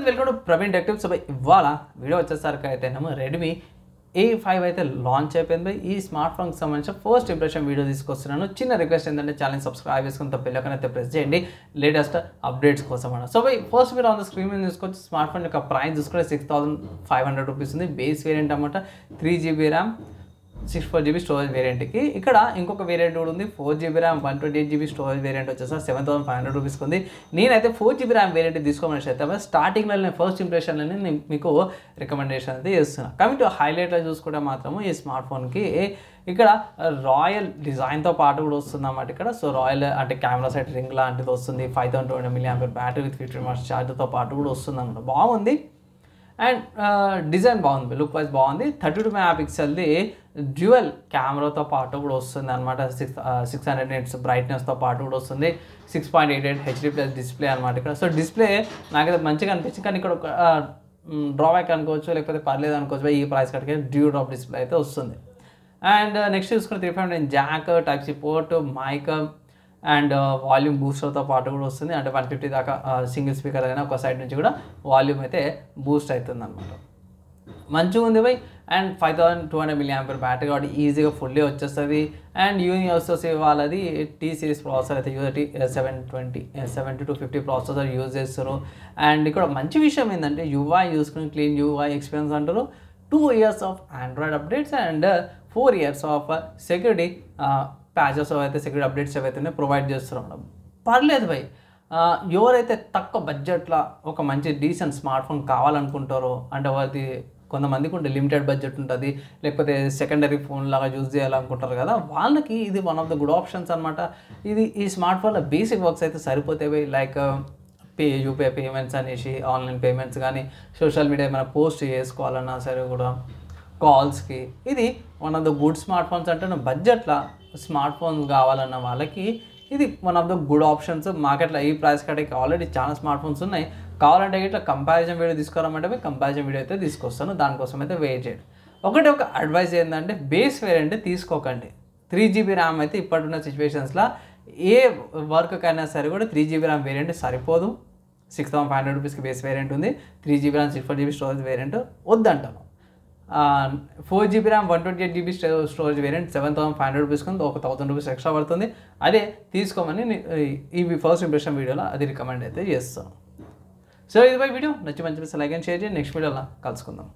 Welcome to Praveen tech tips. ఇవాళ video వచ్చేసరికి అయితే రెడ్మీ A5 అయితే లాంచ్ అయిపోయింది. ఈ స్మార్ట్ ఫోన్కి సంబంధించిన ఫస్ట్ ఇంప్రెషన్ వీడియో తీసుకొస్తున్నాను. చిన్న రిక్వెస్ట్ ఏంటంటే ఛానల్ సబ్స్క్రైబ్ చేసుకుని బెల్ అయితే ప్రెస్ చేయండి లేటెస్ట్ అప్డేట్స్ కోసం అన్న. సో ఫస్ట్ మీరు ఆన్ ద స్క్రీన్ మీద చూసుకోవచ్చు. స్మార్ట్ ఫోన్ యొక్క ప్రైస్ చూసుకుంటే 6500 రూపీస్ ఉంది. బేస్ వేరియంట్ అన్నమాట. 3GB RAM 64GB storage వేరియంట్కి. ఇక్కడ ఇంకొక వేరియంట్ కూడా ఉంది. 4GB RAM 128GB storage variant వచ్చేసి 7500 రూపీస్కి ఉంది. నేనైతే 4GB ర్యామ్ వేరియంట్ తీసుకోమని అయితే స్టార్టింగ్లో నేను ఫస్ట్ ఇంప్రెషన్లో నేను మీకు రికమెండేషన్ అయితే చేస్తున్నాను. కమింగ్ టు హైలైట్లో చూసుకుంటే మాత్రము ఈ స్మార్ట్ ఫోన్కి ఇక్కడ రాయల్ డిజైన్తో పాటు కూడా వస్తుంది అన్నమాట. ఇక్కడ సో రాయల్ అంటే కెమెరా సైడ్ రింగ్ లాంటిది వస్తుంది. 5200 mAh బ్యాటరీ విత్ 50 watts ఛార్జర్తో పాటు కూడా వస్తుంది అన్నమాట. బాగుంది అండ్ డిజైన్ బాగుంది, లుక్ వైజ్ బాగుంది. 32 MP డ్యూయల్ కెమెరాతో పాటు కూడా వస్తుంది అనమాట. 600 nits బ్రైట్నెస్తో పాటు కూడా వస్తుంది. 6.88 HD+ డిస్ప్లే అనమాట. ఇక్కడ సో డిస్ప్లే నాకైతే మంచిగా అనిపించింది, కానీ ఇక్కడ ఒక డ్రాబ్యాక్ అనుకోవచ్చు, లేకపోతే పర్లేదు అనుకోవచ్చు. ఈ ప్రైస్ కట్టికే డ్యూ డ్రాప్ డిస్ప్లే అయితే వస్తుంది. అండ్ నెక్స్ట్ చూసుకుని 3.9 jack, Type-C port, mike and volume బూస్టర్తో పాటు కూడా వస్తుంది. అంటే 150 దాకా సింగిల్ స్పీకర్ అయినా ఒక సైడ్ నుంచి కూడా వాల్యూమ్ అయితే బూస్ట్ అవుతుంది అనమాట. మంచిగా ఉంది బై. అండ్ 5200 mAh బ్యాటరీ కాబట్టి ఈజీగా ఫుల్లీ వచ్చేస్తుంది. అండ్ యూనివర్సిటీ వాళ్ళది T సిరీస్ ప్రాసెసర్ అయితే యూజర్ 720 ప్రాసెసర్ యూజ్ చేస్తారు. అండ్ ఇక్కడ మంచి విషయం ఏంటంటే UI చూసుకుని క్లీన్ UI ఎక్స్పీరియన్స్ అంటారు. 2 years of Android updates and 4 years of security patches అయితే సెక్యూరిటీ అప్డేట్స్ ఏవైతే ప్రొవైడ్ చేస్తున్నాం. పర్లేదు భయ్. ఎవరైతే తక్కువ బడ్జెట్లో ఒక మంచి డీసెంట్ స్మార్ట్ ఫోన్ కావాలనుకుంటారో, అంటే అది కొంతమందికి ఉంటే లిమిటెడ్ బడ్జెట్ ఉంటుంది, లేకపోతే సెకండరీ ఫోన్ లాగా యూజ్ చేయాలనుకుంటారు కదా, వాళ్ళకి ఇది one of the good options అనమాట. ఈ స్మార్ట్ ఫోన్లో బేసిక్ వర్క్స్ అయితే సరిపోతాయి. లైక్ యూపీఐ పేమెంట్స్ అనేసి, ఆన్లైన్ పేమెంట్స్ కానీ, సోషల్ మీడియా ఏమైనా పోస్ట్ చేసుకోవాలన్నా సరే కూడా, కాల్స్కి ఇది one of the good smart phones. అంటే బడ్జెట్లో స్మార్ట్ ఫోన్ కావాలన్న వాళ్ళకి ఇది one of the good options. మార్కెట్లో ఈ ప్రైస్ కట్టకి ఆల్రెడీ చాలా స్మార్ట్ ఫోన్స్ ఉన్నాయి. కావాలంటే ఇట్లా కంపారిజన్ వీడియో తీసుకోవాలంటే కంపారిజన్ వీడియో అయితే తీసుకొస్తాను. దానికోసం అయితే వెయిట్ చేయండి. ఒక అడ్వైస్ ఏంటంటే బేస్ వేరియంట్ తీసుకోకండి. 3GB ర్యామ్ అయితే ఇప్పుడున్న సిచ్యువేషన్స్లో ఏ వర్క్కైనా సరే కూడా 3GB ర్యామ్ వేరియంట్ సరిపోదు. 6500 రూపీస్కి బేస్ వేరియంట్ ఉంది. 3GB RAM 64GB storage variant వద్దంటాను. 4GB RAM 128GB storage variant 7500 రూపీస్కి ఉంది. ఒక 1000 రూపీస్ ఎక్స్ట్రా పడుతుంది. అదే తీసుకోమని ఈ ఫస్ట్ ఇంప్రెషన్ వీడియోలో అది రికమెండ్ అయితే చేస్తాను. సో ఇది వీడియో నచ్చి మంచి లైక్ అండ్ షేర్ చేయండి. నెక్స్ట్ వీడియోలో కలుసుకుందాం.